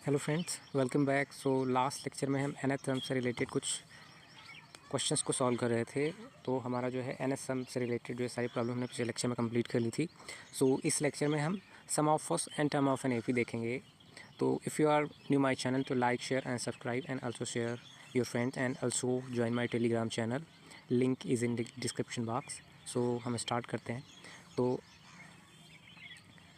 Hello friends, welcome back. So last lecture में हम nth term से रिलेटेड कुछ क्वेश्चंस को सॉल्व कर रहे थे। तो हमारा जो है nth टर्म से रिलेटेड जो है सारी प्रॉब्लम हमने पिछले लेक्चर में कंप्लीट कर ली थी। सो इस लेक्चर में हम sum of first and term of an AP देखेंगे। तो if you are new my channel तो like, share and subscribe and also share your friends and also join my Telegram channel. Link is in description box. So हम start करते हैं। तो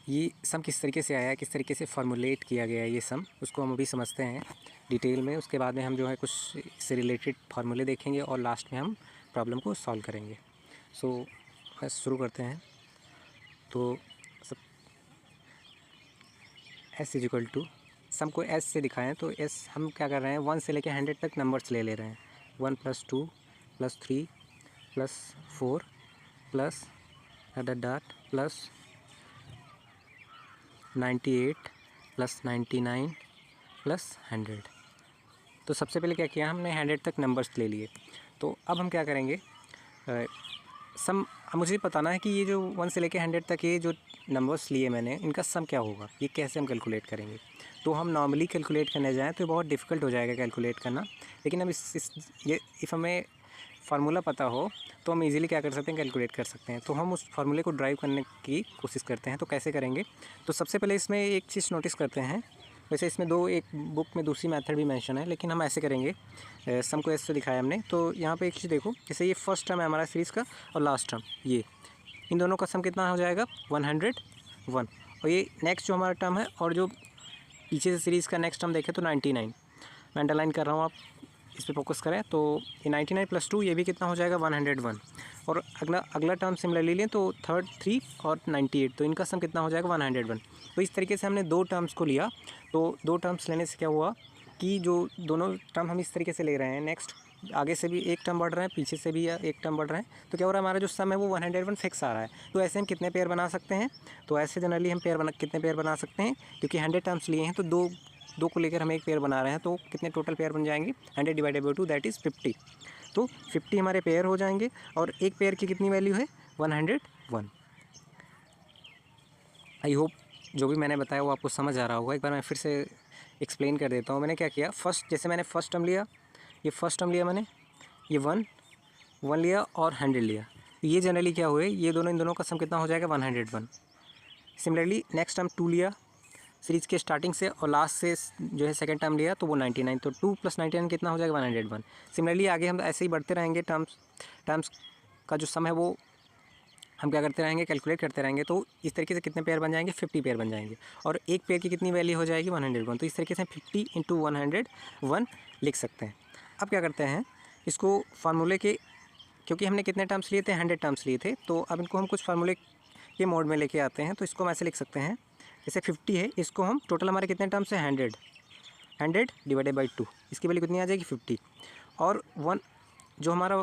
ये सम किस तरीके से आया है, किस तरीके से फार्मूलेट किया गया है ये सम, उसको हम अभी समझते हैं डिटेल में। उसके बाद में हम जो है कुछ इससे रिलेटेड फार्मूले देखेंगे और लास्ट में हम प्रॉब्लम को सॉल्व करेंगे। सो बस शुरू करते हैं। तो सब एस इज इक्वल टू, सम को एस से दिखाएं तो एस हम क्या कर रहे हैं, 1 से लेकर 100 तक नंबर्स ले रहे हैं। 1 + 2 + 3 + 4 प्लस डॉट प्लस 98 + 99 + 100। तो सबसे पहले क्या किया हमने, 100 तक नंबर्स ले लिए। तो अब हम क्या करेंगे, सम मुझे बताना है कि ये जो 1 से लेकर 100 तक ये जो नंबर्स लिए मैंने, इनका सम क्या होगा, ये कैसे हम कैलकुलेट करेंगे। तो हम नॉर्मली कैलकुलेट करने जाएँ तो बहुत डिफ़िकल्ट हो जाएगा कैलकुलेट करना। लेकिन अब इफ़ हमें फार्मूला पता हो तो हम इजीली क्या कर सकते हैं, कैलकुलेट कर सकते हैं। तो हम उस फार्मूले को ड्राइव करने की कोशिश करते हैं। तो कैसे करेंगे, तो सबसे पहले इसमें एक चीज़ नोटिस करते हैं। वैसे इसमें एक बुक में दूसरी मेथड भी मेंशन है, लेकिन हम ऐसे करेंगे। सम को ऐसे दिखाया हमने। तो यहाँ पे एक चीज़ देखो, जैसे ये फर्स्ट टर्म है हमारा सीरीज़ का और लास्ट टर्म, ये इन दोनों का सम कितना हो जाएगा, 101। और ये नेक्स्ट जो हमारा टर्म है और जो पीछे से सीरीज़ का नेक्स्ट टर्म देखें तो 99। मैं अंडरलाइन कर रहा हूँ, आप इस पर फोकस करें। तो ये 99 + 2 ये भी कितना हो जाएगा, 101। और अगला टर्म सिमिलरली लें तो थर्ड 3 और 98, तो इनका सम कितना हो जाएगा, 101। तो इस तरीके से हमने दो टर्म्स को लिया। तो दो टर्म्स लेने से क्या हुआ कि जो दोनों टर्म हम इस तरीके से ले रहे हैं, नेक्स्ट आगे से भी एक टर्म बढ़ रहा है, पीछे से भी एक टर्म बढ़ रहा है, तो क्या हो रहा है, हमारा जो सम है वो 101 फिक्स आ रहा है। तो ऐसे हम कितने पेयर बना सकते हैं, तो ऐसे जनरली हम कितने पेयर बना सकते हैं, क्योंकि 100 टर्म्स लिए हैं तो दो को लेकर हम एक पेयर बना रहे हैं। तो कितने टोटल पेयर बन जाएंगे, 100 / 2 दैट इज़ 50। तो 50 हमारे पेयर हो जाएंगे और एक पेयर की कितनी वैल्यू है, 101। आई होप जो भी मैंने बताया वो आपको समझ आ रहा होगा। एक बार मैं फिर से एक्सप्लेन कर देता हूँ। मैंने क्या किया, जैसे मैंने फर्स्ट टर्म लिया, ये फर्स्ट टर्म लिया मैंने, ये 1 लिया और 100 लिया। ये जनरली क्या हुए, ये दोनों इन दोनों का सम कितना हो जाएगा, 101। सिमिलरली नेक्स्ट टर्म 2 लिया सीरीज़ के स्टार्टिंग से और लास्ट से जो है सेकंड टर्म लिया तो वो 99। तो 2 + 99 कितना हो जाएगा, 101। सिमिलरली आगे हम ऐसे ही बढ़ते रहेंगे, टर्म्स का जो सम है वो हम क्या करते रहेंगे, कैलकुलेट करते रहेंगे। तो इस तरीके से कितने पेयर बन जाएंगे, 50 पेयर बन जाएंगे। और एक पेयर की कितनी वैल्यू हो जाएगी, 101। तो इस तरीके से 50 × 101 लिख सकते हैं। अब क्या करते हैं, इसको फार्मूले के, क्योंकि हमने कितने टर्म्स लिए थे, 100 टर्म्स लिए थे, तो अब इनको हम कुछ फार्मूले के मोड में लेके आते हैं। तो इसको हम ऐसे लिख सकते हैं, जैसे 50 है, इसको हम टोटल हमारे कितने टर्म्स हैं, 100 / 2, इसकी वैल्यू कितनी आ जाएगी, 50। और 1 जो हमारा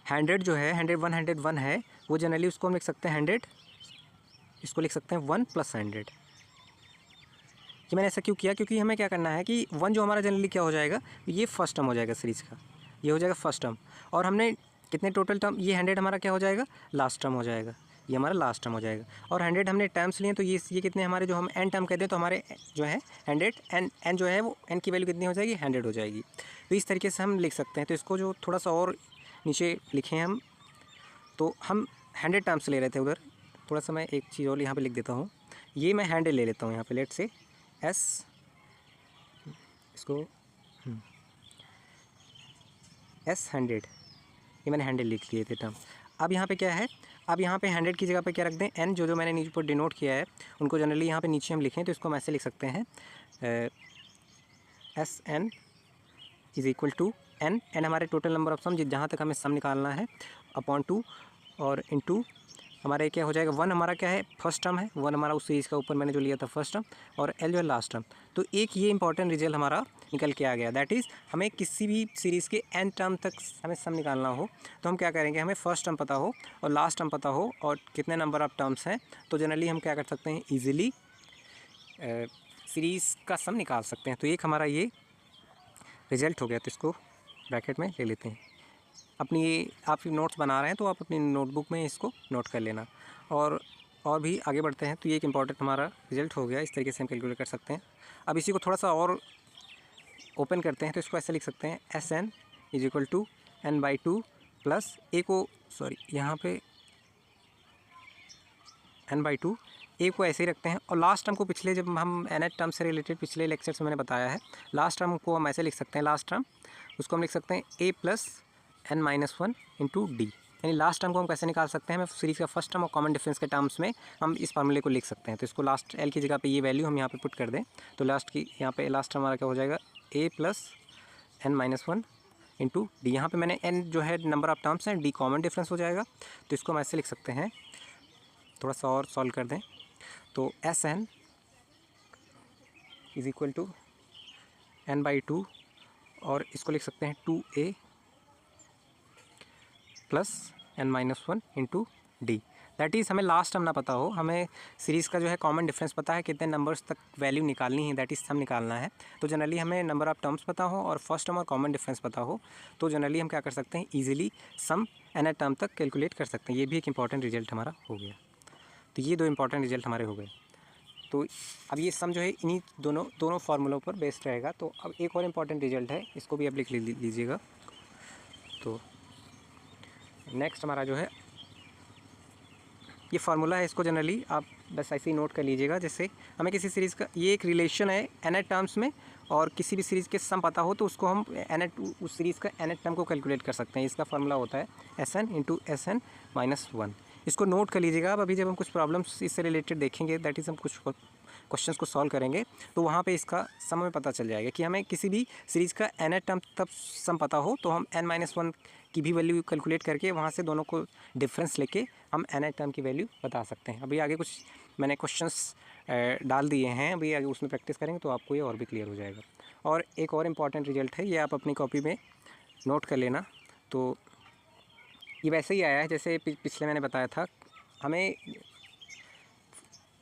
100 जो है 101 है, वो जनरली उसको हम लिख सकते हैं 100, इसको लिख सकते हैं 1 + 100। ये मैंने ऐसा क्यों किया, क्योंकि हमें क्या करना है कि 1 जो हमारा जनरली क्या हो जाएगा, ये फर्स्ट टर्म हो जाएगा सीरीज़ का, ये हो जाएगा फर्स्ट टर्म। और हमने कितने टोटल टर्म, ये 100 हमारा क्या हो जाएगा, लास्ट टर्म हो जाएगा, ये हमारा लास्ट टर्म हो जाएगा। और 100 हमने टर्म्स लिए तो ये कितने हमारे, जो हम n टर्म कहते हैं, तो हमारे जो है 100 n जो है वो n की वैल्यू कितनी हो जाएगी, 100 हो जाएगी। तो इस तरीके से हम लिख सकते हैं। तो इसको जो थोड़ा सा और नीचे लिखें हम, तो हम 100 टर्म्स ले रहे थे उधर, थोड़ा सा मैं एक चीज़ और यहाँ पे लिख देता हूँ। ये मैं 100 ले लेता हूँ यहाँ पे, लेट से s, इसको S100, ये मैंने 100 लिख लिए थे टर्म। अब यहाँ पे क्या है, अब यहाँ पे 100 की जगह पे क्या रख दें, n जो मैंने नीचे पर डिनोट किया है उनको जनरली यहाँ पे नीचे हम लिखें तो इसको हम ऐसे लिख सकते हैं, SN = n हमारे टोटल नंबर ऑफ सम, जहाँ तक हमें सम निकालना है, अपॉन 2 और इंटू हमारे क्या हो जाएगा, 1 हमारा क्या है, फर्स्ट टर्म है, 1 हमारा उस सीरीज़ का ऊपर मैंने जो लिया था फर्स्ट टर्म, और L जो है लास्ट टर्म। तो एक ये इंपॉर्टेंट रिजल्ट हमारा निकल के आ गया, दैट इज़ हमें किसी भी सीरीज़ के n टर्म तक हमें सम निकालना हो तो हम क्या करेंगे, हमें फर्स्ट टर्म पता हो और लास्ट टर्म पता हो और कितने नंबर ऑफ टर्म्स हैं, तो जनरली हम क्या कर सकते हैं, ईजिली सीरीज़ का सम निकाल सकते हैं। तो एक हमारा ये रिजल्ट हो गया। तो इसको ब्रैकेट में ले लेते हैं। अपनी आप नोट्स बना रहे हैं तो आप अपनी नोटबुक में इसको नोट कर लेना। और और भी आगे बढ़ते हैं। तो ये एक इम्पॉर्टेंट हमारा रिजल्ट हो गया, इस तरीके से हम कैलकुलेट कर सकते हैं। अब इसी को थोड़ा सा और ओपन करते हैं, तो इसको ऐसे लिख सकते हैं S N is equal to n/2 plus A को, सॉरी यहाँ पे n/2, ए को ऐसे ही रखते हैं। और लास्ट टर्म को पिछले जब हम nth टर्म से रिलेटेड पिछले लेक्चर्स में मैंने बताया है, लास्ट टर्म को हम ऐसे लिख सकते हैं, लास्ट टर्म उसको हम लिख सकते हैं a plus n-1 into D. यानी लास्ट टर्म को हम कैसे निकाल सकते हैं, हमें सीरीज़ का फर्स्ट टर्म और कॉमन डिफरेंस के टर्म्स में हम इस फार्मूले को लिख सकते हैं। तो इसको लास्ट एल की जगह पे ये वैल्यू हम यहाँ पे पुट कर दें, तो लास्ट की यहाँ पे लास्ट टर्म हमारा क्या हो जाएगा, a plus n-1 into D. यहाँ पे मैंने n जो है नंबर ऑफ टर्म्स हैं, डी कॉमन डिफरेंस हो जाएगा, तो इसको हम ऐसे लिख सकते हैं, थोड़ा सा और सॉल्व कर दें। तो S N is equal to n/2 और इसको लिख सकते हैं 2a plus n-1 into D. That is हमें लास्ट टर्म ना पता हो, हमें सीरीज़ का जो है कॉमन डिफरेंस पता है, कितने नंबर्स तक वैल्यू निकालनी है, दैट इज़ सम निकालना है। तो जनरली हमें नंबर ऑफ टर्म्स पता हो और फर्स्ट टर्म और कॉमन डिफरेंस पता हो, तो जनरली हम क्या कर सकते हैं, ईजिली सम nth टर्म तक कैलकुलेट कर सकते हैं। ये भी एक इंपॉर्टेंट रिजल्ट हमारा हो गया। तो ये 2 इंपॉर्टेंट रिजल्ट हमारे हो गए। तो अब ये सम जो है इन्हीं दोनों फार्मूलों पर बेस्ड रहेगा। तो अब एक और इम्पॉर्टेंट रिजल्ट है, इसको भी आप लिख लीजिएगा। तो नेक्स्ट हमारा जो है ये फार्मूला है, इसको जनरली आप बस ऐसे ही नोट कर लीजिएगा। जैसे हमें किसी सीरीज़ का ये एक रिलेशन है nth टर्म्स में, और किसी भी सीरीज़ के सम पता हो तो उसको हम उस सीरीज़ का nth टर्म को कैलकुलेट कर सकते हैं। इसका फार्मूला होता है Sn इंटू Sn-1। इसको नोट कर लीजिएगा। अब अभी जब हम कुछ प्रॉब्लम्स इससे रिलेटेड देखेंगे, दैट इज़ हम कुछ क्वेश्चंस को सॉल्व करेंगे, तो वहाँ पे इसका सम हमें पता चल जाएगा कि हमें किसी भी सीरीज़ का nth टर्म तब सम पता हो तो हम n-1 की भी वैल्यू कैलकुलेट करके वहाँ से दोनों को डिफरेंस लेके हम nth टर्म की वैल्यू बता सकते हैं। अभी आगे कुछ मैंने क्वेश्चंस डाल दिए हैं, अभी आगे उसमें प्रैक्टिस करेंगे तो आपको ये और भी क्लियर हो जाएगा। और एक और इम्पॉर्टेंट रिजल्ट है, ये आप अपनी कॉपी में नोट कर लेना। तो ये वैसे ही आया है जैसे पिछले मैंने बताया था, हमें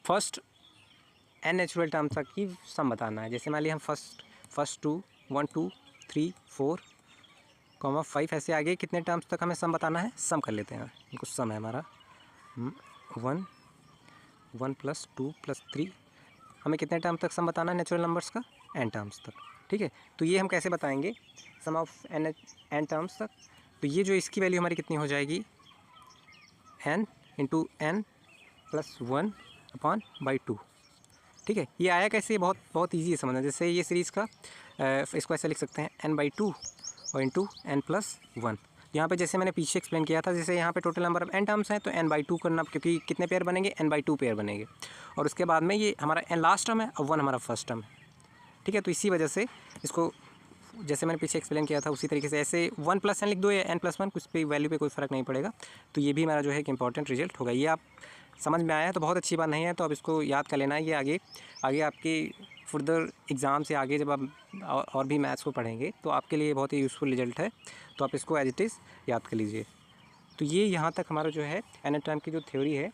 फर्स्ट n नेचुरल टर्म तक की सम बताना है। जैसे मान लिया हम फर्स्ट 2 1 2 3 4 5 ऐसे आगे कितने टर्म्स तक हमें सम बताना है, सम कर लेते हैं। इनको सम है हमारा 1 1 प्लस 2 प्लस 3, हमें कितने टर्म तक सम बताना है नेचुरल नंबर्स का, n टर्म्स तक। ठीक है, तो ये हम कैसे बताएंगे, सम ऑफ n टर्म्स तक। तो ये जो इसकी वैल्यू हमारी कितनी हो जाएगी, n इंटू n प्लस 1/2। ठीक है, ये आया कैसे, बहुत ईजी है समझना। जैसे ये सीरीज़ का इसको ऐसे लिख सकते हैं n/2 और इंटू n+1। यहाँ पे जैसे मैंने पीछे एक्सप्लेन किया था, जैसे यहाँ पे total number of n terms हैं तो n/2 करना, क्योंकि कितने पेयर बनेंगे, n/2 पेयर बनेंगे। और उसके बाद में ये हमारा n लास्ट टर्म है और 1 हमारा फर्स्ट टर्म है। ठीक है, तो इसी वजह से इसको जैसे मैंने पीछे एक्सप्लेन किया था उसी तरीके से ऐसे 1 + n लिख दो या n+1, कुछ पे वैल्यू पे कोई फ़र्क नहीं पड़ेगा। तो ये भी हमारा जो है एक इंपॉर्टेंट रिजल्ट होगा। ये आप समझ में आया है तो बहुत अच्छी बात नहीं है, तो अब इसको याद कर लेना है। ये आगे आपकी फर्दर एग्ज़ाम से आगे जब आप और भी मैथ्स को पढ़ेंगे तो आपके लिए बहुत ही यूज़फुल रिजल्ट है। तो आप इसको एज इट इज़ याद कर लीजिए। तो ये यहाँ तक हमारा जो है nth टर्म की जो थ्योरी है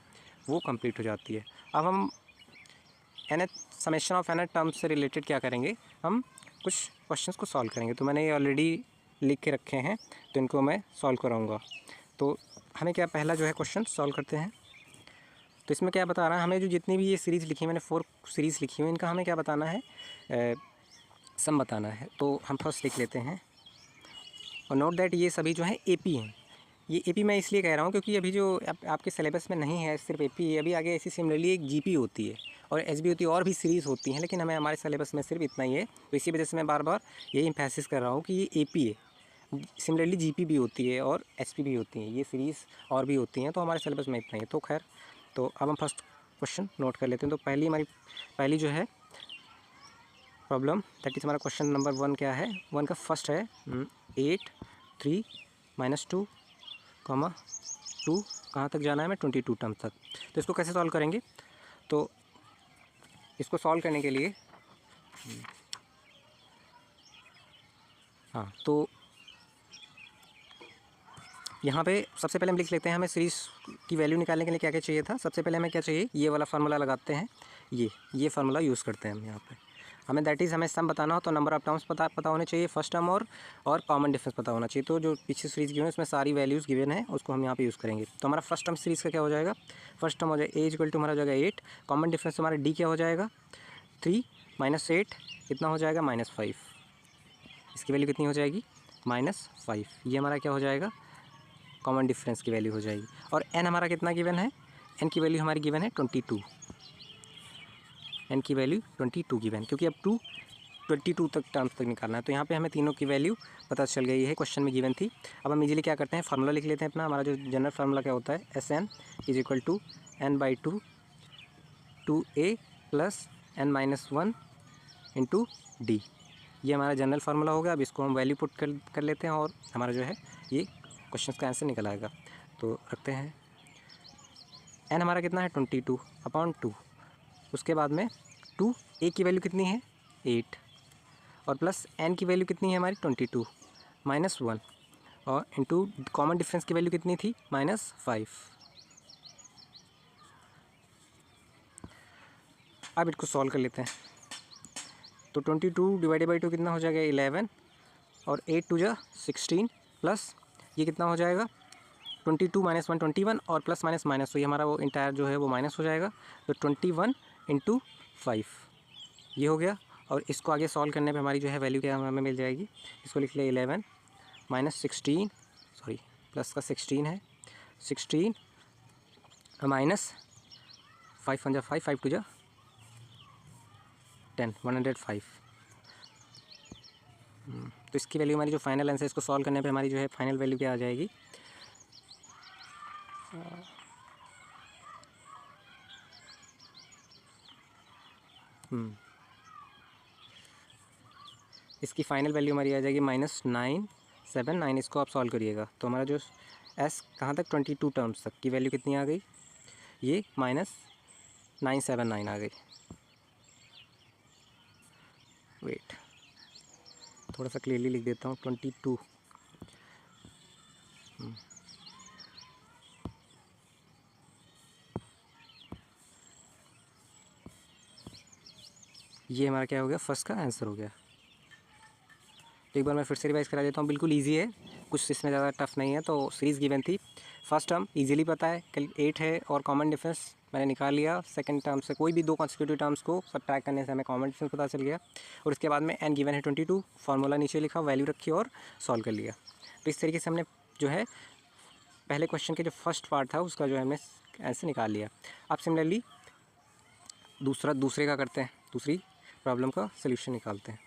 वो कंप्लीट हो जाती है। अब हम समेशन ऑफ nth टर्म से रिलेटेड क्या करेंगे, हम कुछ क्वेश्चंस को सॉल्व करेंगे। तो मैंने ये ऑलरेडी लिख के रखे हैं, तो इनको मैं सॉल्व कराऊँगा। तो हमें क्या, पहला जो है क्वेश्चन सॉल्व करते हैं। तो इसमें क्या बता रहा है, हमें जो जितनी भी ये सीरीज़ लिखी है, मैंने 4 सीरीज़ लिखी हुई, इनका हमें क्या बताना है, सम बताना है। तो हम फर्स्ट लिख लेते हैं, और नोट दैट ये सभी जो है एपी हैं। ये एपी मैं इसलिए कह रहा हूँ क्योंकि अभी जो आपके सिलेबस में नहीं है, सिर्फ एपी है। अभी आगे ऐसी सिमिलरली एक जीपी होती है और एसबी होती है, और भी सीरीज़ होती हैं, लेकिन हमारे सिलेबस में सिर्फ इतना ही है। तो इसी वजह से मैं बार बार यही एम्फेसिस कर रहा हूँ कि ये एपी है। सिमिलरली जीपी भी होती है और एसपी भी होती हैं, ये सीरीज़ और भी होती हैं, तो हमारे सिलेबस में इतना ही है। तो खैर, तो अब हम फर्स्ट क्वेश्चन नोट कर लेते हैं। तो पहली जो है प्रॉब्लम, दैट इज़ हमारा क्वेश्चन नंबर 1 क्या है, 1 का फर्स्ट है 8 3 - 2, 2 कहाँ तक जाना है हमें, 22 टर्म तक। तो इसको कैसे सॉल्व करेंगे, तो इसको सॉल्व करने के लिए हाँ, तो यहाँ पे सबसे पहले हम लिख लेते हैं, हमें सीरीज़ की वैल्यू निकालने के लिए क्या क्या चाहिए था। सबसे पहले हमें क्या चाहिए, ये वाला फार्मूला लगाते हैं, ये फार्मूला यूज़ करते हैं हम यहाँ पे। हमें दैट इज़ हमें सम बताना हो तो नंबर ऑफ टर्म्स पता होने चाहिए, फर्स्ट टर्म और कॉमन डिफरेंस पता होना चाहिए। तो जो पीछे सीरीज़ गिवन है उसमें सारी वैल्यूज़ गिवन है, उसको हम यहाँ पे यूज़ करेंगे। तो हमारा फर्स्ट टर्म सीरीज़ का क्या हो जाएगा, फर्स्ट टर्म हो जाएगा ए इक्वल टू हमारा हो जाएगा 8, कॉमन डिफरेंस हमारा डी क्या हो जाएगा 3 माइनस 8 कितना हो जाएगा -5, इसकी वैल्यू कितनी हो जाएगी -5। ये हमारा क्या हो जाएगा कॉमन डिफरेंस की वैल्यू हो जाएगी। और एन हमारा कितना गिवन है, एन की वैल्यू हमारी गिवन है 22, एन की वैल्यू 22 गिवन, क्योंकि अब 22 तक टर्म्स तक निकालना है। तो यहाँ पे हमें तीनों की वैल्यू पता चल गई है, क्वेश्चन में गिवन थी। अब हम इजीली क्या करते हैं, फार्मूला लिख लेते हैं अपना। हमारा जो जनरल फार्मूला क्या होता है, S N is equal to n/2 2a plus n-1 into D. ये हमारा जनरल फार्मूला होगा। अब इसको हम वैल्यू पुट कर लेते हैं और हमारा जो है ये क्वेश्चन का आंसर निकल आएगा। तो रखते हैं n हमारा कितना है 22/2, उसके बाद में 2 a की वैल्यू कितनी है 8 और प्लस n की वैल्यू कितनी है हमारी 22 -1 और इंटू कॉमन डिफरेंस की वैल्यू कितनी थी -5। अब इसको सॉल्व कर लेते हैं। तो 22 डिवाइडेड बाई 2 कितना हो जाएगा 11 और 8 2 जा 16 प्लस ये कितना हो जाएगा 22 -1 21 और प्लस माइनस माइनस, तो ये हमारा वो इंटायर जो है वो माइनस हो जाएगा। तो 21 इंटू 5 ये हो गया। और इसको आगे सॉल्व करने पे हमारी जो है वैल्यू क्या हमें मिल जाएगी, इसको लिख ले 11 -16 सॉरी प्लस का 16 है 16 माइनस 5 1 जा 5 5 2 जा 10 105। तो इसकी वैल्यू हमारी जो फाइनल आंसर, इसको सॉल्व करने पे हमारी जो है फाइनल वैल्यू क्या आ जाएगी, इसकी फ़ाइनल वैल्यू हमारी आ जाएगी -979। इसको आप सॉल्व करिएगा तो हमारा जो एस कहाँ तक 22 टर्म्स तक की वैल्यू कितनी आ गई, ये -979 आ गई। वेट थोड़ा सा क्लियरली लिख देता हूँ 22 ये हमारा क्या हो गया, फर्स्ट का आंसर हो गया। तो एक बार मैं फिर से रिवाइज करा देता हूँ, बिल्कुल इजी है, कुछ इसमें ज़्यादा टफ नहीं है। तो सीरीज़ गिवन थी, फर्स्ट टर्म इजीली पता है, कल 8 है और कॉमन डिफरेंस मैंने निकाल लिया। सेकंड टर्म से कोई भी दो कॉन्सिक्यूटिव टर्म्स को सब्ट्रैक्ट करने से हमें कॉमन डिफरेंस पता चल गया। और उसके बाद में एन गिवन है 22, फार्मूला नीचे लिखा, वैल्यू रखी और सॉल्व कर लिया। तो इस तरीके से हमने जो है पहले क्वेश्चन के जो फर्स्ट पार्ट था उसका जो है हमने आंसर निकाल लिया। अब सिमिलरली दूसरे का करते हैं, दूसरी प्रॉब्लम का सोल्यूशन निकालते हैं।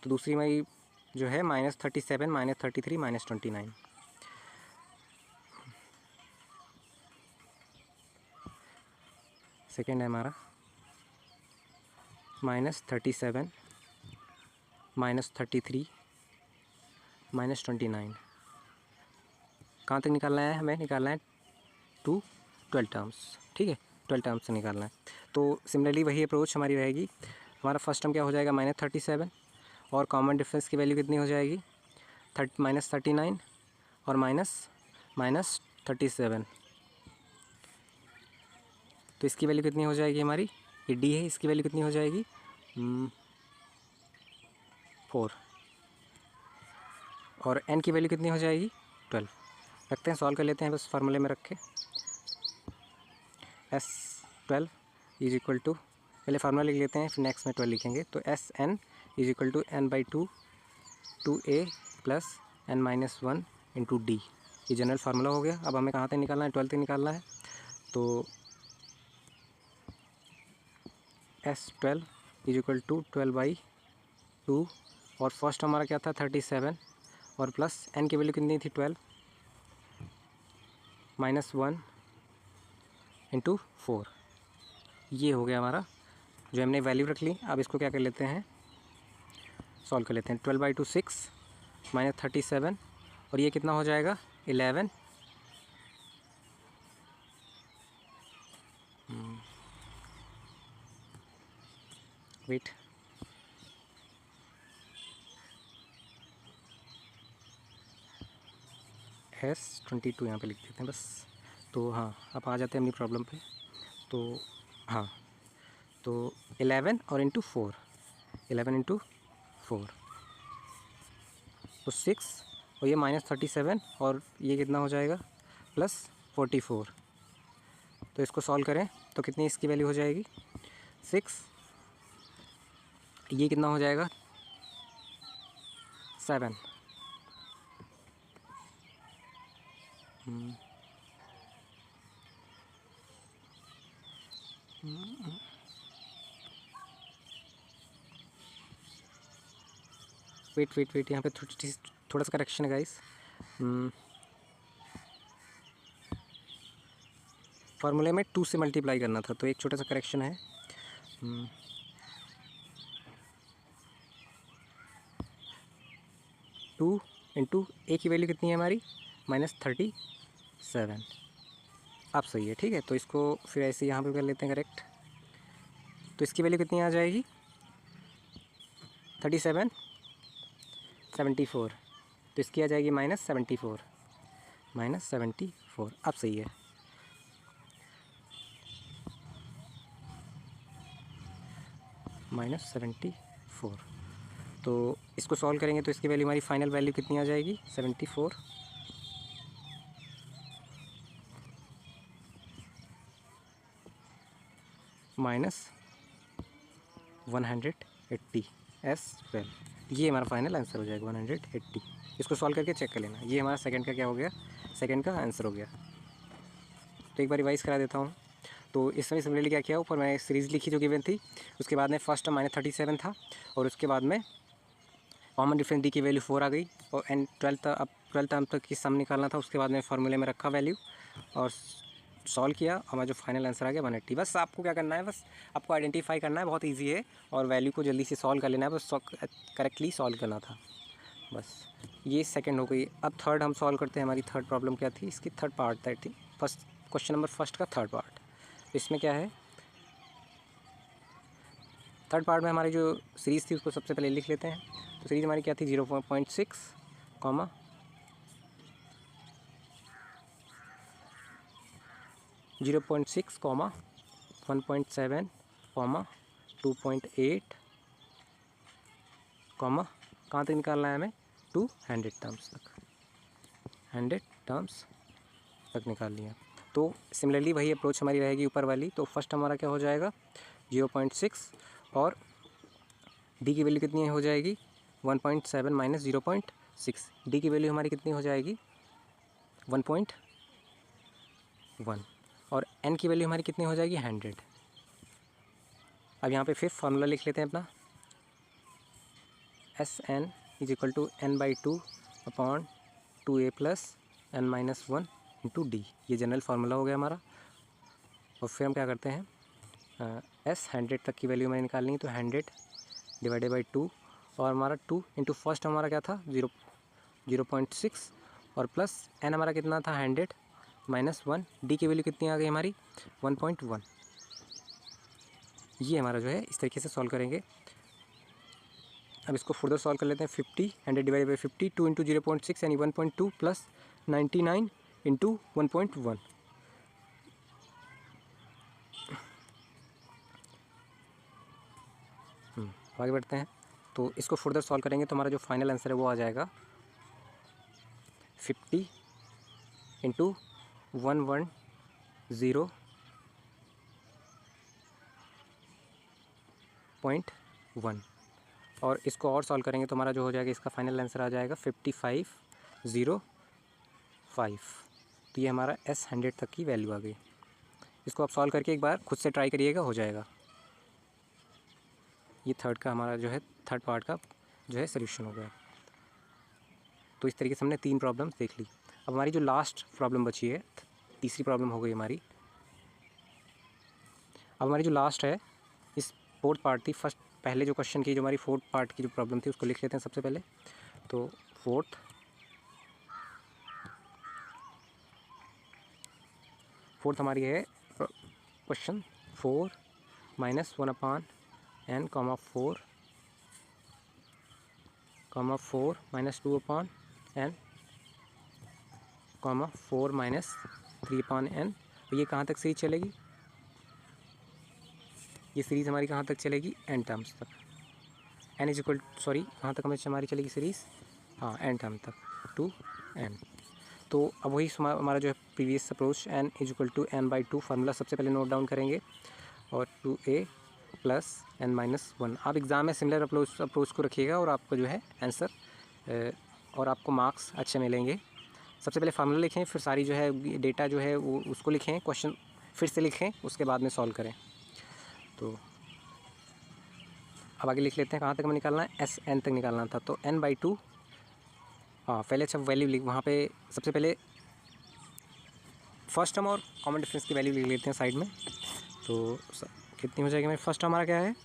तो दूसरी हमारी जो है -37 -33 -29। सेकेंड है हमारा -37 -33 -29। कहाँ तक निकालना है, हमें निकालना है 12 टर्म्स, ठीक है 12 टर्म्स से निकालना है। तो सिमिलरली वही अप्रोच हमारी रहेगी। हमारा फर्स्ट टर्म क्या हो जाएगा -37 और कॉमन डिफरेंस की वैल्यू कितनी हो जाएगी -39 और -37। तो इसकी वैल्यू कितनी हो जाएगी हमारी, ये डी है, इसकी वैल्यू कितनी हो जाएगी 4 और एन की वैल्यू कितनी हो जाएगी 12। रखते हैं, सॉल्व कर लेते हैं बस फार्मूले में रख के। S12 इज इक्वल टू, पहले फार्मूला लिख लेते हैं फिर नेक्स्ट में 12 लिखेंगे। तो SN is equal to n/2 2a plus n-1 into D. ये जनरल फार्मूला हो गया। अब हमें कहाँ तक निकालना है, 12 तक निकालना है। तो S12 इज इक्वल टू 12/2 और फर्स्ट हमारा क्या था 37 और प्लस n की वैल्यू कितनी थी 12 -1 इंटू 4। ये हो गया हमारा, जो हमने वैल्यू रख ली। अब इसको क्या कर लेते हैं, सॉल्व कर लेते हैं। 12/2 6 -37 और ये कितना हो जाएगा 11 वेट S22 यहाँ पे लिख देते हैं बस। तो हाँ अब आ जाते हैं अपनी प्रॉब्लम पे। तो हाँ तो 11 और इंटू 4 11 इंटू 4 तो 6 और ये -37 और ये कितना हो जाएगा +44। तो इसको सॉल्व करें तो कितनी इसकी वैल्यू हो जाएगी 6, ये कितना हो जाएगा 7। वेट यहाँ पे थोड़ा सा करेक्शन है गाइस। फार्मूले में 2 से मल्टीप्लाई करना था, तो एक छोटा सा करेक्शन है। 2 इंटू ए की वैल्यू कितनी है हमारी -37। अब सही है, ठीक है। तो इसको फिर ऐसे यहाँ पे कर लेते हैं करेक्ट। तो इसकी वैल्यू कितनी आ जाएगी 37 74। तो इसकी आ जाएगी -74 -74। अब सही है। -74। तो इसको सॉल्व करेंगे तो इसकी वैल्यू हमारी फाइनल वैल्यू कितनी आ जाएगी 74 -180 S12। ये हमारा फाइनल आंसर हो जाएगा 180। इसको सॉल्व करके चेक कर लेना। ये हमारा सेकंड का क्या हो गया, सेकंड का आंसर हो गया। तो एक बार रिवाइज़ करा देता हूँ। तो इस समय सिमिलरली क्या किया, ऊपर मैंने सीरीज़ लिखी जो गिवन थी, उसके बाद में फर्स्ट टर्म -37 था और उसके बाद में कॉमन डिफरेंस डी की वैल्यू 4 आ गई और एंड अब 12th टर्म तक की सम निकालना था। उसके बाद में फार्मूले में रखा वैल्यू और सॉल्व किया, हमारा जो फाइनल आंसर आ गया 180। बस आपको क्या करना है, बस आपको आइडेंटिफाई करना है, बहुत इजी है, और वैल्यू को जल्दी से सॉल्व कर लेना है, बस करेक्टली सॉल्व करना था बस। ये सेकंड हो गई। अब थर्ड हम सॉल्व करते हैं। हमारी थर्ड प्रॉब्लम क्या थी, इसकी थर्ड पार्ट थी, फर्स्ट क्वेश्चन नंबर फर्स्ट का थर्ड पार्ट। तो इसमें क्या है, थर्ड पार्ट में हमारी जो सीरीज़ थी उसको सबसे पहले लिख लेते हैं। तो सीरीज़ हमारी क्या थी 0.6 कॉमा 0.6 कॉमा 1.7 कॉमा 2.8 कॉमा कहाँ तक निकालना है हमें 200 टर्म्स तक, 100 टर्म्स तक निकाल लिया। तो सिमिलरली वही अप्रोच हमारी रहेगी ऊपर वाली। तो फर्स्ट हमारा क्या हो जाएगा 0.6 और डी की वैल्यू कितनी हो जाएगी 1.7 माइनस 0.6। डी की वैल्यू हमारी कितनी हो जाएगी 1.1 और एन की वैल्यू हमारी कितनी हो जाएगी 100। अब यहाँ पे फिर फार्मूला लिख लेते हैं अपना, S N is equal to n/2 upon 2a plus n-1 into D. ये जनरल फार्मूला हो गया हमारा। और फिर हम क्या करते हैं, एस 100 तक की वैल्यू हमें निकालनी है, तो 100 डिवाइडेड बाई 2 और हमारा 2 इंटू फर्स्ट हमारा क्या था 0.6 और प्लस एन हमारा कितना था 100 -1। डी की वैल्यू कितनी आ गई हमारी 1.1। ये हमारा जो है इस तरीके से सॉल्व करेंगे। अब इसको फर्दर सॉल्व कर लेते हैं। 50 100 डिवाइडेड बाई 50, 2 इंटू 0.6 यानी 1.2 प्लस 99 इंटू 1.1। आगे बढ़ते हैं। तो इसको फर्दर सॉल्व करेंगे तो हमारा जो फाइनल आंसर है वो आ जाएगा 50 इंटू 110.1 और इसको और सॉल्व करेंगे तो हमारा जो हो जाएगा इसका फाइनल आंसर आ जाएगा 5505। तो ये हमारा एस 100 तक की वैल्यू आ गई। इसको आप सॉल्व करके एक बार खुद से ट्राई करिएगा, हो जाएगा। ये थर्ड का हमारा जो है थर्ड पार्ट का जो है सोल्यूशन हो गया। तो इस तरीके से हमने 3 प्रॉब्लम्स देख ली। अब हमारी जो लास्ट प्रॉब्लम बची है, तीसरी प्रॉब्लम हो गई हमारी। अब हमारी जो लास्ट है इस फोर्थ पार्ट थी, फर्स्ट पहले जो क्वेश्चन की जो हमारी फोर्थ पार्ट की जो प्रॉब्लम थी उसको लिख लेते हैं सबसे पहले। तो फोर्थ हमारी है क्वेश्चन 4 -1 अपान n कॉमा 4 -2 अपान n कॉमा 4 -3 अपान n। ये कहाँ तक सीरीज चलेगी, ये सीरीज़ हमारी कहाँ तक चलेगी n टर्म्स तक। n इज इक्वल सॉरी कहाँ तक हमारी चलेगी सीरीज़, हाँ n टर्म तक टू n। तो अब वही हमारा जो है previous approach n is equal to n/2 formula सबसे पहले नोट डाउन करेंगे और 2a प्लस n-1। आप एग्ज़ाम में सिमिलर अप्रोच को रखिएगा और आपको जो है आंसर और आपको मार्क्स अच्छे मिलेंगे। सबसे पहले फार्मूला लिखें, फिर सारी जो है डेटा जो है वो उसको लिखें, क्वेश्चन फिर से लिखें, उसके बाद में सॉल्व करें। तो अब आगे लिख लेते हैं कहाँ तक हमें निकालना है, एस एन तक निकालना था। तो n/2 हाँ पहले अच्छा वैल्यू लिख, वहाँ पे सबसे पहले फर्स्ट टर्म और कॉमन डिफरेंस की वैल्यू लिख लेते हैं साइड में। तो कितनी हो जाएगी हमारी, फर्स्ट टर्म हमारा क्या है,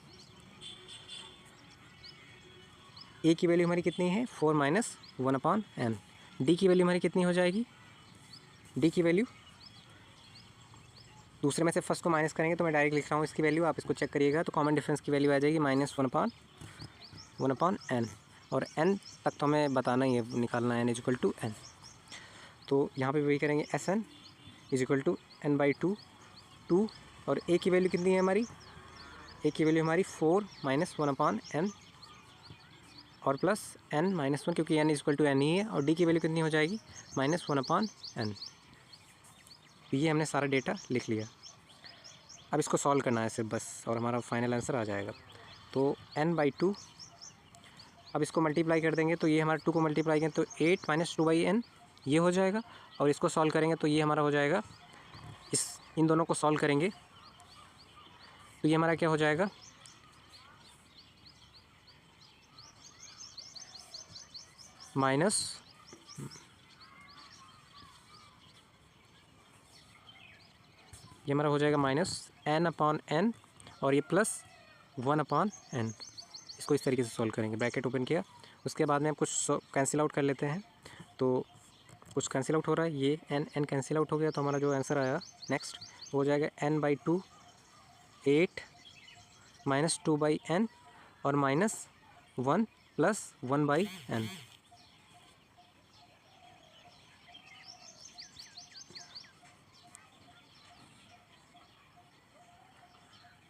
ए की वैल्यू हमारी कितनी है 4 - 1/n। डी की वैल्यू हमारी कितनी हो जाएगी, डी की वैल्यू दूसरे में से फर्स्ट को माइनस करेंगे तो मैं डायरेक्ट लिख रहा हूँ इसकी वैल्यू, आप इसको चेक करिएगा। तो कॉमन डिफरेंस की वैल्यू आ जाएगी -1/n और n तक तो हमें बताना ही है, निकालना है n is equal to n। तो यहाँ पे वही करेंगे Sn is equal to n/2 2 और a की वैल्यू कितनी है हमारी, a की वैल्यू हमारी 4 - 1/n और प्लस n-1 क्योंकि n is equal to n ही है, और d की वैल्यू कितनी हो जाएगी -1/n। तो ये हमने सारा डेटा लिख लिया। अब इसको सॉल्व करना है सिर्फ बस और हमारा फाइनल आंसर आ जाएगा। तो n/2 अब इसको मल्टीप्लाई कर देंगे, तो ये हमारा 2 को मल्टीप्लाई करें तो 8 - 2/n ये हो जाएगा, और इसको सॉल्व करेंगे तो ये हमारा हो जाएगा, इन दोनों को सॉल्व करेंगे तो ये हमारा क्या हो जाएगा, माइनस ये हमारा हो जाएगा -n/n और ये +1/n। इसको इस तरीके से सॉल्व करेंगे, ब्रैकेट ओपन किया, उसके बाद में हम कुछ कैंसिल आउट कर लेते हैं। तो कुछ कैंसिल आउट हो रहा है, ये n कैंसिल आउट हो गया, तो हमारा जो आंसर आया नेक्स्ट वो हो जाएगा n/2 8 - 2/n और -1 + 1/n।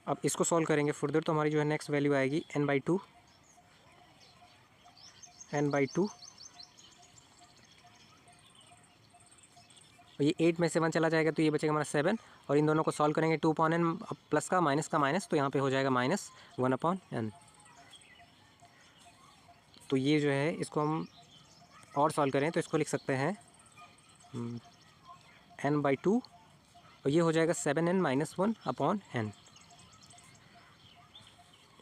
अब इसको सॉल्व करेंगे फुर्दर, तो हमारी जो है नेक्स्ट वैल्यू आएगी n/2 और ये 8 में से 1 चला जाएगा तो ये बचेगा हमारा 7, और इन दोनों को सॉल्व करेंगे 2/n प्लस का माइनस, तो यहाँ पे हो जाएगा -1/n। तो ये जो है इसको हम और सॉल्व करें तो इसको लिख सकते हैं n/2 और ये हो जाएगा 7n - 1/n।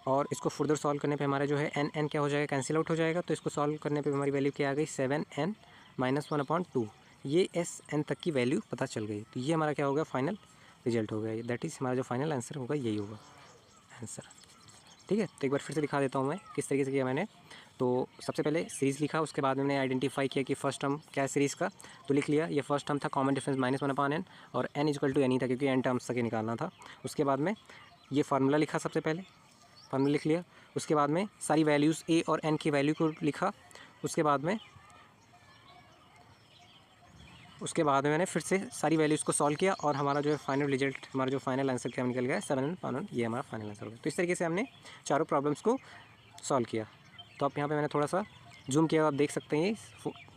और इसको फुर्दर सॉल्व करने पे हमारा जो है n क्या हो जाएगा, कैंसिल आउट हो जाएगा। तो इसको सॉल्व करने पे हमारी वैल्यू क्या आ गई, 7n - 1/2। ये Sn तक की वैल्यू पता चल गई। तो ये हमारा क्या होगा, फाइनल रिजल्ट होगा, दैट इज़ हमारा जो फाइनल आंसर होगा यही होगा आंसर। ठीक है, तो एक बार फिर से दिखा देता हूँ मैं किस तरीके से किया मैंने। तो सबसे पहले सीरीज़ लिखा, उसके बाद मैंने आइडेंटिफाई किया कि फर्स्ट टर्म क्या है सीरीज़ का, तो लिख लिया ये फर्स्ट टर्म था कॉमन डिफरेंस -1/n और n इक्वल टू n ही था क्योंकि n टर्म्स तक ही निकालना था। उसके बाद में ये फार्मूला लिखा, सबसे पहले फार्मूला लिख लिया, उसके बाद में सारी वैल्यूज़ a और n की वैल्यू को लिखा, उसके बाद में मैंने फिर से सारी वैल्यूज़ को सॉल्व किया और हमारा जो है फाइनल रिजल्ट, हमारा जो फाइनल आंसर क्या निकल गया 7/1, ये हमारा फाइनल आंसर हो गया। तो इस तरीके से हमने चारों प्रॉब्लम्स को सॉल्व किया। तो आप यहाँ पे मैंने थोड़ा सा जूम किया, आप देख सकते हैं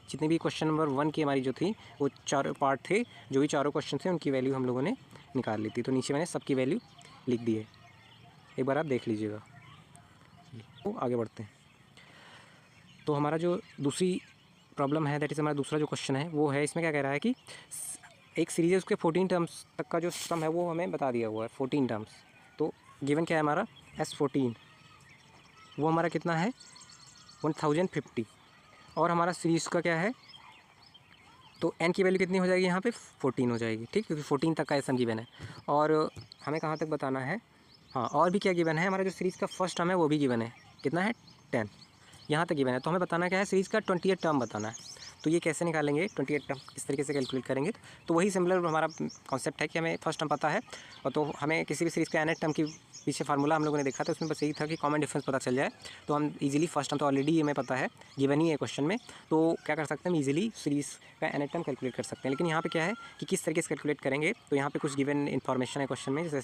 जितनी भी क्वेश्चन नंबर 1 की हमारी जो थी वो चारों पार्ट थे, जो भी चारों क्वेश्चन थे उनकी वैल्यू हम लोगों ने निकाल ली थी। तो नीचे मैंने सबकी वैल्यू लिख दी है, एक बार आप देख लीजिएगा। तो आगे बढ़ते हैं। तो हमारा जो दूसरी प्रॉब्लम है, दैट इज़ हमारा दूसरा जो क्वेश्चन है वो है, इसमें क्या कह रहा है कि एक सीरीज है उसके 14 टर्म्स तक का जो सम है वो हमें बता दिया हुआ है 14 टर्म्स। तो गिवन क्या है हमारा S14, वो हमारा कितना है 1050, और हमारा सीरीज़ का क्या है, तो n की वैल्यू कितनी हो जाएगी यहाँ पे 14 हो जाएगी, ठीक, क्योंकि 14 तक का सम गिवन है। और हमें कहाँ तक बताना है, हाँ और भी क्या गिवन है, हमारा जो सीरीज़ का फर्स्ट टर्म है वो भी गिवन है, कितना है 10, यहाँ तक गिवन है। तो हमें बताना क्या है, सीरीज़ का 28 टर्म बताना है। तो ये कैसे निकालेंगे 28 टर्म, किस तरीके से कैलकुलेट करेंगे, तो वही सिमिलर हमारा कॉन्सेप्ट है कि हमें फर्स्ट टर्म पता है, और तो हमें किसी भी सीरीज़ का nth टर्म की पीछे फार्मूला हम लोगों ने देखा था, उसमें बस यही था कि कॉमन डिफरेंस पता चल जाए, तो हम इजीली फर्स्ट टर्म तो ऑलरेडी हमें पता है, गिवन ही है क्वेश्चन में, तो क्या कर सकते हैं हम इजीली सीरीज़ का nth टर्म कैलकुलेट कर सकते हैं। लेकिन यहाँ पे क्या है कि किस तरीके से कैलकुलेट करेंगे, तो यहाँ पे कुछ गिवन इन्फॉर्मेशन है क्वेश्चन में, जैसे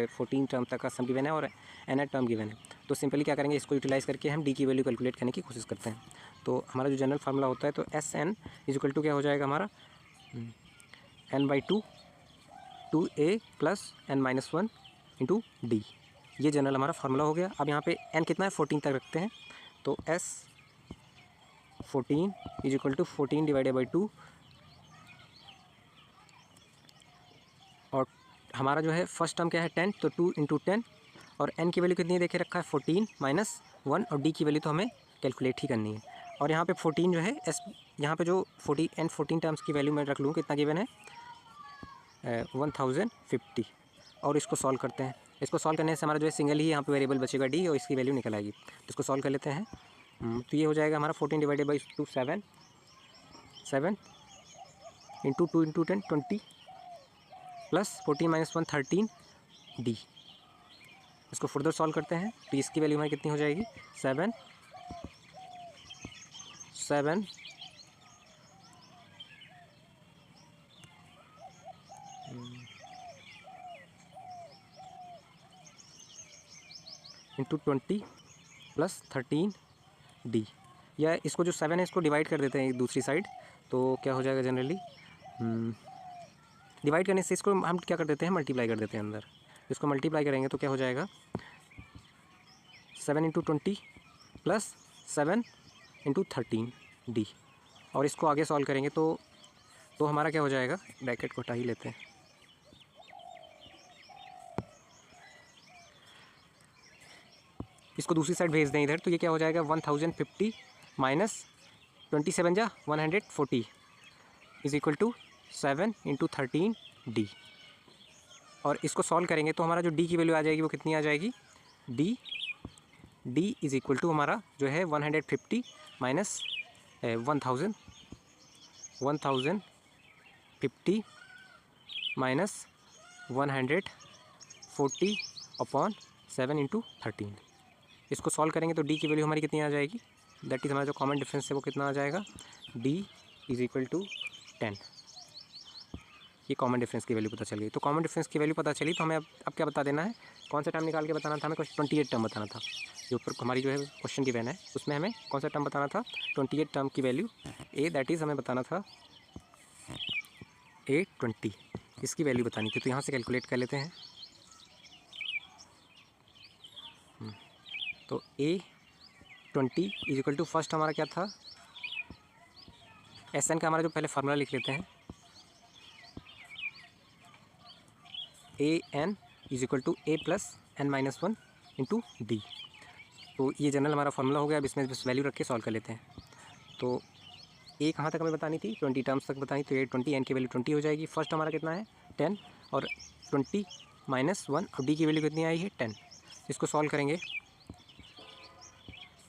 14 टर्म तक का सम गिवन है और nth टर्म गिवन है। तो सिंपली क्या करेंगे, इसको यूटिलाइज़ करके हम डी की वैल्यू कैलकुलेट करने की कोशिश करते हैं। तो हमारा जो जनरल फार्मूला होता है तो S N is equal to क्या हो जाएगा हमारा, n/2 2a plus n-1 into D. ये जनरल हमारा फार्मूला हो गया। अब यहाँ पे n कितना है, 14 तक रखते हैं। तो s 14 is equal to 14 divided by 2, और हमारा जो है फर्स्ट टर्म क्या है 10, तो 2 इंटू 10, और n की वैल्यू कितनी देखे रखा है 14 माइनस 1, और d की वैल्यू तो हमें कैलकुलेट ही करनी है। और यहाँ पे 14 जो है s, यहाँ पे जो 14 टर्म्स की वैल्यू मैं रख लूँ, कितना गिवन है 1050, और इसको सॉल्व करते हैं। इसको सॉल्व करने से हमारा जो है सिंगल ही यहाँ पे वेरिएबल बचेगा d, और इसकी वैल्यू निकल आएगी। तो इसको सॉल्व कर लेते हैं। तो ये हो जाएगा हमारा 14 divided by 2 7 into 2 into 10 20 plus 14 minus 1 13 D. इसको फर्दर सॉल्व करते हैं तो इसकी वैल्यू हमारी कितनी हो जाएगी 7 इंटू 20 प्लस 13 डी। या इसको जो 7 है इसको डिवाइड कर देते हैं एक दूसरी साइड, तो क्या हो जाएगा जनरली, डिवाइड करने से इसको हम क्या कर देते हैं, मल्टीप्लाई कर देते हैं अंदर। इसको मल्टीप्लाई करेंगे तो क्या हो जाएगा 7 इंटू 20 प्लस 7 इंटू 13 डी। और इसको आगे सॉल्व करेंगे तो हमारा क्या हो जाएगा, ब्रैकेट को हटा ही लेते हैं। इसको दूसरी साइड भेज दें इधर, तो ये क्या हो जाएगा 1050 माइनस 27 जा 140 is equal to 7 into 13 D. और इसको सॉल्व करेंगे तो हमारा जो डी की वैल्यू आ जाएगी वो कितनी आ जाएगी, डी इज़ इक्वल टू हमारा जो है 150 माइनस 1050 माइनस 140 अपॉन 7 इंटू 13। इसको सॉल्व करेंगे तो डी की वैल्यू हमारी कितनी आ जाएगी, दैट इज़ हमारा जो कॉमन डिफरेंस है वो कितना आ जाएगा, डी इज़ इक्वल टू 10। ये कॉमन डिफरेंस की वैल्यू पता चल गई। तो कॉमन डिफरेंस की वैल्यू पता चली तो हमें अब क्या बता देना है, कौन सा टर्म निकाल के बताना था हमें, कुछ 28 टर्म बताना था। जो ऊपर हमारी जो है क्वेश्चन की वैन है उसमें हमें कौन सा टर्म बताना था, 28 टर्म की वैल्यू ए, दैट इज़ हमें बताना था A20, इसकी वैल्यू बतानी थी। तो यहाँ से कैलकुलेट कर लेते हैं। तो A20 is equal to first हमारा क्या था, SN का हमारा जो पहले फार्मूला लिख लेते हैं, AN is equal to A plus n-1 into D. तो ये जनरल हमारा फार्मूला हो गया। अब इसमें बस वैल्यू रख के सॉल्व कर लेते हैं। तो ए कहाँ तक हमें बतानी थी, 20 टर्म्स तक बतानी, तो ये 20 एन की वैल्यू 20 हो जाएगी। फर्स्ट हमारा कितना है 10 और 20 माइनस 1, और डी की वैल्यू कितनी आई है 10। इसको सॉल्व करेंगे,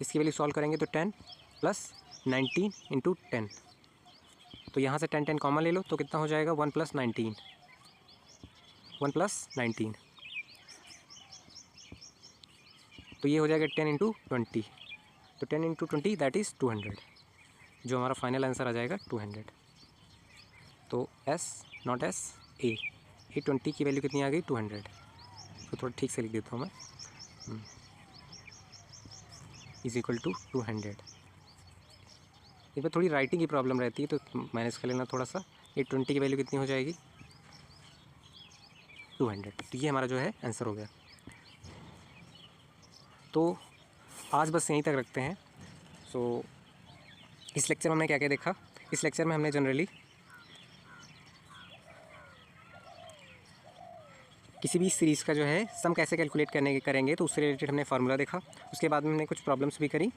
इसकी वैल्यू सॉल्व करेंगे तो 10 प्लस 19 इंटू 10। तो यहाँ से 10 कॉमन ले लो तो कितना हो जाएगा 1 प्लस 19, तो ये हो जाएगा 10 इंटू 20। तो 10 इंटू 20 दैट इज़ 200, जो हमारा फाइनल आंसर आ जाएगा 200। तो S not S A, A20 की वैल्यू कितनी आ गई 200। तो थोड़ा ठीक से लिख देता हूँ मैं, इज इक्वल टू 200। इसमें थोड़ी राइटिंग की प्रॉब्लम रहती है तो मैनेज कर लेना थोड़ा सा। A20 की वैल्यू कितनी हो जाएगी 200। तो ये हमारा जो है आंसर हो गया। तो आज बस यहीं तक रखते हैं। सो इस लेक्चर में हमने क्या क्या देखा, इस लेक्चर में हमने जनरली किसी भी सीरीज़ का जो है सम कैसे कैलकुलेट करेंगे तो उससे रिलेटेड हमने फार्मूला देखा। उसके बाद में हमने कुछ प्रॉब्लम्स भी करी।